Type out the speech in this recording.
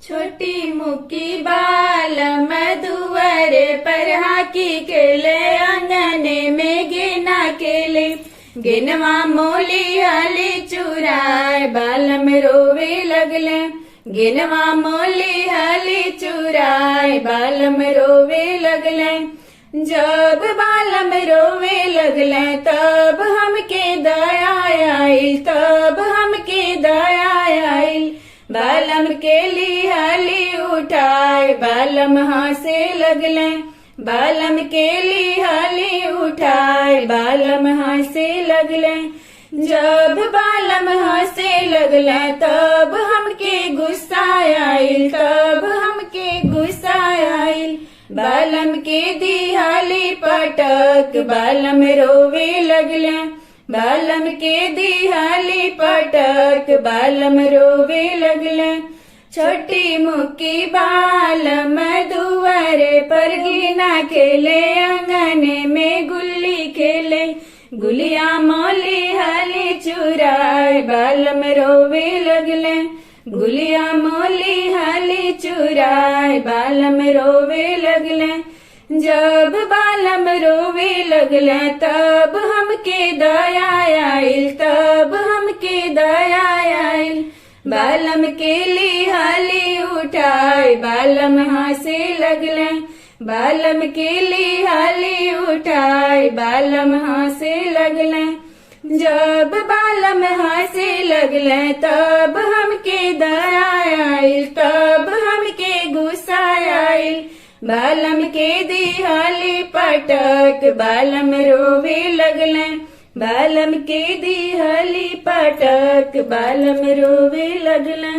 छोटी मुकी बालम दुआरे पर हाकी केले आंगने में गिना केले गिनवा मोली हाली चुराए बालम रोवे लगले गिनवा मोली हाली चुराए बालम रोवे लगले जब बालम रोवे लगले तब हमके दया आई तब हमके दया आई बालम के लिहाली उठाए बालम हंसे लगले बालम के लिहाली उठाए बालम हंसे लगले जब बालम हंसे लगले तब हमके गुस्सा आइल तब हमके गुस्सा आइल बालम के दिहाली पटक बालम रोवे लगले बालम के दिहाली पटक बालम रोवे लगले छोटी मुक्की बालम दुआरे पर गिना खेले आंगने में गुल्ली खेले गुलिया मौली हाली चुराए बालम रोवे लगले गुलिया मौली हाली चुराए बालम रोवे लगले जब बालम रोवे लगले तब हमके दया आइल तब हमके दया आइल बालम के लिहाली उठाए बालम हंसे लगले बालम के लिहाली उठाए बालम हंसे लगले जब बालम हंसे लगले तब हमके दया आइल तब हमके गुस्सा आइल बालम के दिहाली पटक बालम रोवे लगले बालम के दिहाली पटक बालम रोवे लगले।